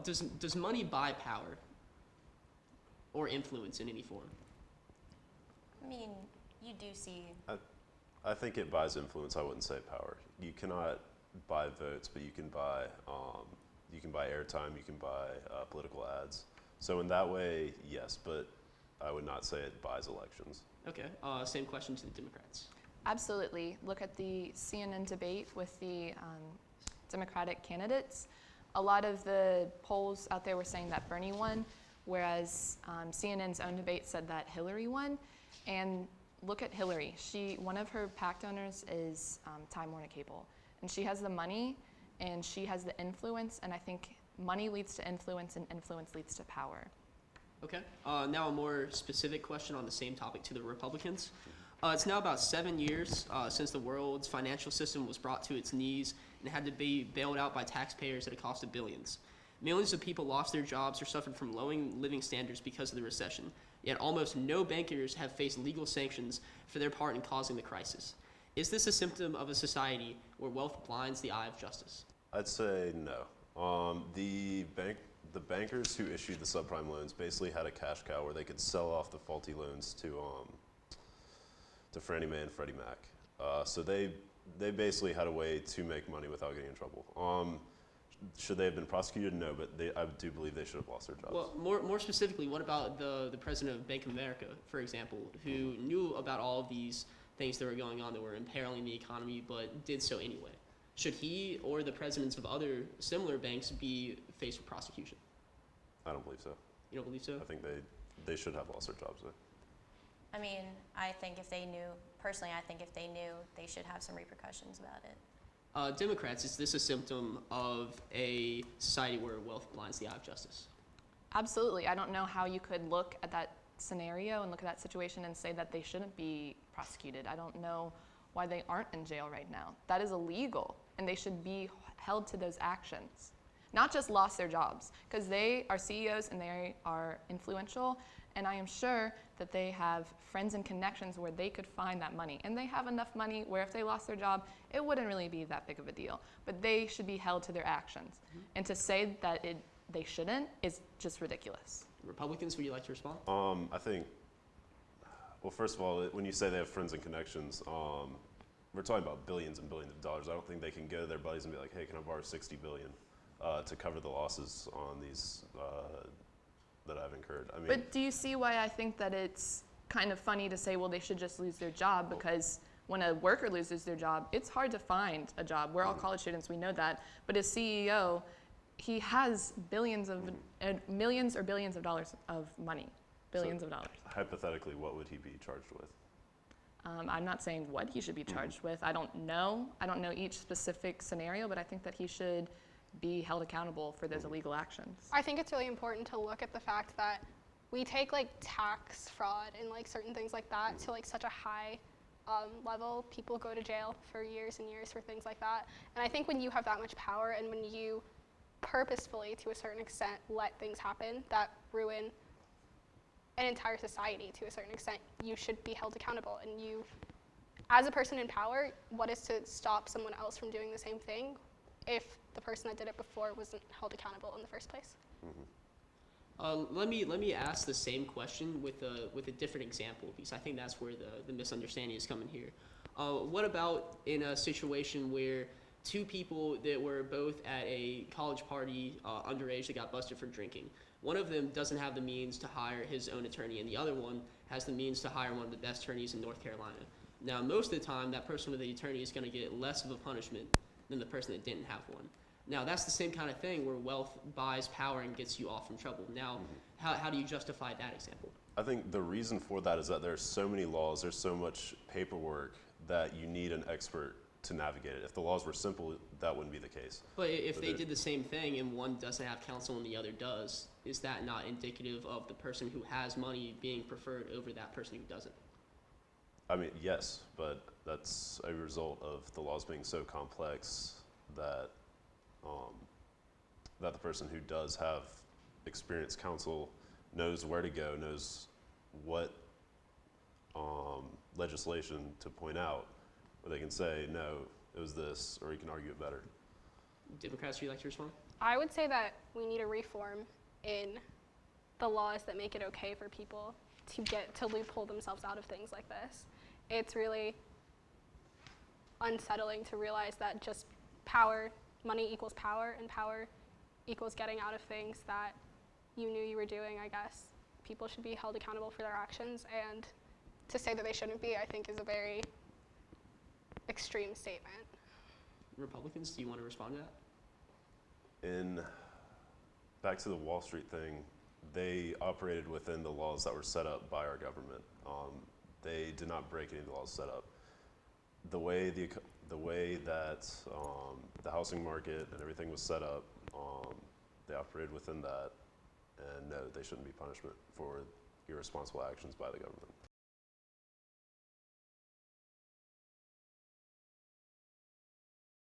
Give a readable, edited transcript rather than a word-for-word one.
Does money buy power or influence in any form? I mean, you do see. I think it buys influence. I wouldn't say power. You cannot buy votes, but you can buy airtime. You can buy political ads. So in that way, yes, but I would not say it buys elections. Okay. Same question to the Democrats. Absolutely. Look at the CNN debate with the Democratic candidates. A lot of the polls out there were saying that Bernie won, whereas CNN's own debate said that Hillary won. And look at Hillary. One of her PAC donors is Time Warner Cable, and she has the money and she has the influence. And I think money leads to influence, and influence leads to power. Okay. Now a more specific question on the same topic to the Republicans. It's now about 7 years since the world's financial system was brought to its knees and had to be bailed out by taxpayers at a cost of billions. Millions of people lost their jobs or suffered from low living standards because of the recession. Yet almost no bankers have faced legal sanctions for their part in causing the crisis. Is this a symptom of a society where wealth blinds the eye of justice? I'd say no. The bankers who issued the subprime loans basically had a cash cow where they could sell off the faulty loans to Fannie Mae and Freddie Mac. So they basically had a way to make money without getting in trouble. Should they have been prosecuted? No, but I do believe they should have lost their jobs. Well, more specifically, what about the president of Bank of America, for example, who knew about all of these things that were going on that were imperiling the economy, but did so anyway? Should he or the presidents of other similar banks be faced with prosecution? I don't believe so. You don't believe so? I think they should have lost their jobs, though. I mean, I think if they knew, personally, I think if they knew, they should have some repercussions about it. Democrats, is this a symptom of a society where wealth blinds the eye of justice? Absolutely. I don't know how you could look at that scenario and look at that situation and say that they shouldn't be prosecuted. I don't know why they aren't in jail right now. That is illegal, and they should be held to those actions. Not just lost their jobs, because they are CEOs and they are influential, and I am sure that they have friends and connections where they could find that money. And they have enough money where if they lost their job, it wouldn't really be that big of a deal. But they should be held to their actions. Mm-hmm. And to say that they shouldn't is just ridiculous. Republicans, would you like to respond? I think, well, first of all, when you say they have friends and connections, we're talking about billions and billions of dollars. I don't think they can go to their buddies and be like, hey, can I borrow $60 billion to cover the losses on these that I've incurred. I mean, but do you see why I think that it's kind of funny to say, well, they should just lose their job? Because when a worker loses their job, it's hard to find a job. We're all college students, we know that. But as CEO, he has millions or billions of dollars of money, billions of dollars. Hypothetically, what would he be charged with? I'm not saying what he should be charged with. I don't know each specific scenario, but I think that he should be held accountable for those illegal actions. I think it's really important to look at the fact that we take like tax fraud and like certain things like that to like such a high level. People go to jail for years and years for things like that. And I think when you have that much power and when you purposefully, to a certain extent, let things happen that ruin an entire society to a certain extent, you should be held accountable. And you, as a person in power, what is to stop someone else from doing the same thing if the person that did it before wasn't held accountable in the first place? Mm-hmm. Let me ask the same question with a different example, because I think that's where the misunderstanding is coming here. What about in a situation where two people that were both at a college party underage that got busted for drinking? One of them doesn't have the means to hire his own attorney, and the other one has the means to hire one of the best attorneys in North Carolina. Now, most of the time, that person with the attorney is going to get less of a punishment than the person that didn't have one. Now, that's the same kind of thing where wealth buys power and gets you off from trouble. Now, how do you justify that example? I think the reason for that is that there's so many laws, there's so much paperwork that you need an expert to navigate it. If the laws were simple, that wouldn't be the case. But if they did the same thing and one doesn't have counsel and the other does, is that not indicative of the person who has money being preferred over that person who doesn't? I mean, yes, but that's a result of the laws being so complex that that the person who does have experienced counsel knows where to go, knows what legislation to point out, where they can say, no, it was this, or you can argue it better. Democrats, would you like to respond? I would say that we need a reform in the laws that make it okay for people to loophole themselves out of things like this. It's really unsettling to realize that just money equals power, and power equals getting out of things that you knew you were doing, I guess. People should be held accountable for their actions, and to say that they shouldn't be, I think, is a very extreme statement. Republicans, do you want to respond to that? Back to the Wall Street thing, they operated within the laws that were set up by our government. They did not break any of the laws set up. The way that the housing market and everything was set up, they operated within that, and no, they shouldn't be punishment for irresponsible actions by the government.